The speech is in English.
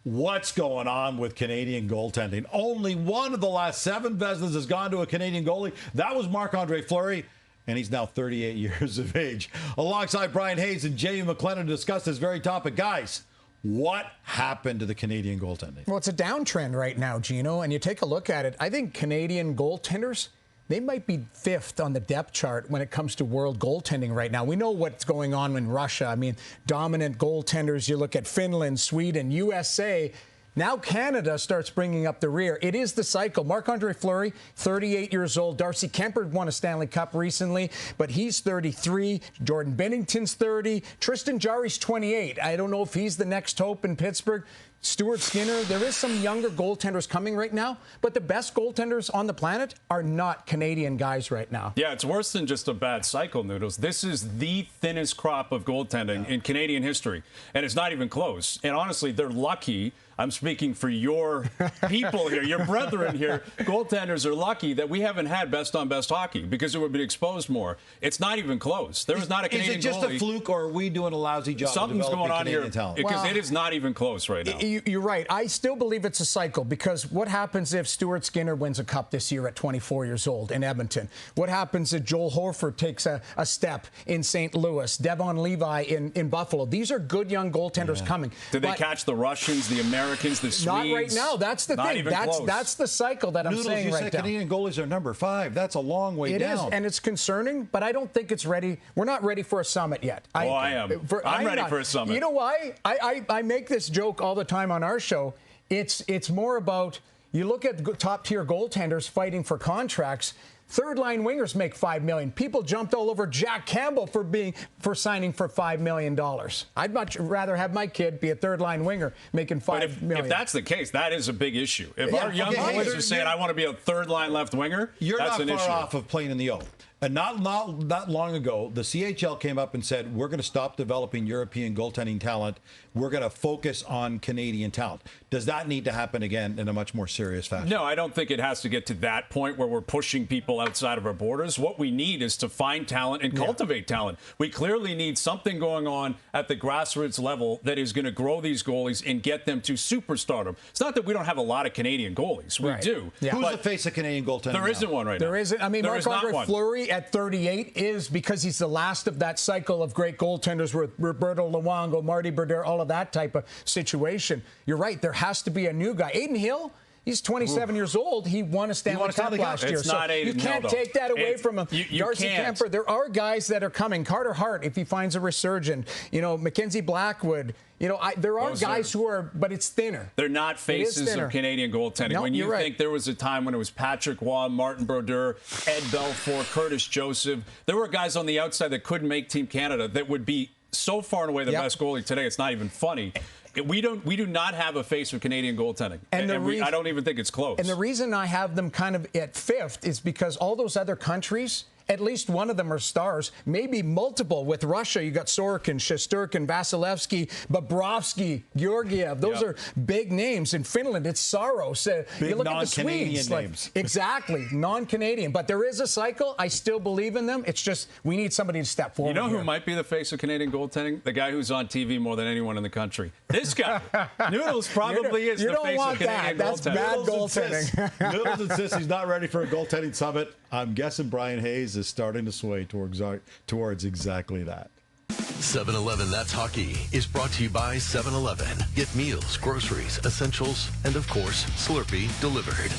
What's going on with Canadian goaltending? Only one of the last 7 Vezinas has gone to a Canadian goalie. That was Marc-Andre Fleury, and he's now 38 years of age. Alongside Brian Hayes and Jamie McLennan to discuss this very topic. Guys, what happened to the Canadian goaltending? Well, it's a downtrend right now, Gino, and you take a look at it. I think Canadian goaltenders, they might be 5th on the depth chart when it comes to world goaltending right now. We know what's going on in Russia. I mean, dominant goaltenders. You look at Finland, Sweden, USA. Now Canada starts bringing up the rear. It is the cycle. Marc-Andre Fleury, 38 years old. Darcy Kemper won a Stanley Cup recently, but he's 33. Jordan Bennington's 30. Tristan Jarry's 28. I don't know if he's the next hope in Pittsburgh. Stuart Skinner, there is some younger goaltenders coming right now, but the best goaltenders on the planet are not Canadian guys right now. Yeah, it's worse than just a bad cycle, Noodles. This is the thinnest crop of goaltending in Canadian history, and it's not even close. And honestly, they're lucky. I'm speaking for your people here, your brethren here. Goaltenders are lucky that we haven't had best-on-best hockey because it would be exposed more. It's not even close. There is not a Canadian goalie. Is it just a fluke, or are we doing a lousy job Something's of developing going on Canadian here talent? because it is not even close right now. You're right. I still believe it's a cycle, because what happens if Stuart Skinner wins a cup this year at 24 years old in Edmonton? What happens if Joel Horford takes a step in St. Louis? Devon Levi in Buffalo? These are good young goaltenders coming. Did they catch the Russians, the Americans, the Swedes? Not right now. That's the thing. That's the cycle that I'm Noodles, saying you right said now. Canadian goalies are number 5. That's a long way down. It is, and it's concerning, but I don't think it's ready. We're not ready for a summit yet. I am. I'm ready for a summit. You know why? I make this joke all the time on our show. It's more about, you look at top-tier goaltenders fighting for contracts. Third-line wingers make $5 million. People jumped all over Jack Campbell for signing for $5 million. I'd much rather have my kid be a third-line winger making $5 million. If that's the case, that is a big issue. If our young boys are saying, I want to be a third-line left winger, that's an issue. You're not far off of playing in the O. And not long ago, the CHL came up and said, we're going to stop developing European goaltending talent. We're going to focus on Canadian talent. Does that need to happen again in a much more serious fashion? No, I don't think it has to get to that point where we're pushing people outside of our borders. What we need is to find talent and cultivate talent. We clearly need something going on at the grassroots level that is going to grow these goalies and get them to superstardom. It's not that we don't have a lot of Canadian goalies. We do. Yeah. Who's the face of Canadian goaltending There isn't one right now. There isn't. I mean, Marc-Andre Fleury at 38 is, because he's the last of that cycle of great goaltenders with Roberto Luongo, Marty Brodeur, all of that type of situation. You're right. There has to be a new guy. Aiden Hill, he's 27 years old. He won a Stanley Cup last year. So you can't take that away from him. Darcy Kemper, there are guys that are coming. Carter Hart, if he finds a resurgent. You know, Mackenzie Blackwood. You know, there are guys who are, but it's thinner. They're not faces of Canadian goaltending. No, when you think there was a time when it was Patrick Waugh, Martin Brodeur, Ed Belfour, Curtis Joseph, there were guys on the outside that couldn't make Team Canada that would be so far and away the best goalie today. It's not even funny. We do not have a face of Canadian goaltending, and I don't even think it's close. And the reason I have them kind of at 5th is because all those other countries, at least one of them are stars, maybe multiple. With Russia, you got Sorokin, Shesterkin, Vasilevsky, Bobrovsky, Georgiev. Those are big names. In Finland, it's Saros. Big you look at the non-Canadian Swedes, names. Exactly, non-Canadian. But there is a cycle. I still believe in them. It's just we need somebody to step forward. You know who might be the face of Canadian goaltending? The guy who's on TV more than anyone in the country. This guy. Noodles probably is the face of Canadian goaltending. That's bad goaltending. Noodles insists he's not ready for a goaltending summit. I'm guessing Brian Hayes is starting to sway towards exactly that. 7-Eleven That's Hockey is brought to you by 7-Eleven. Get meals, groceries, essentials, and of course, Slurpee delivered.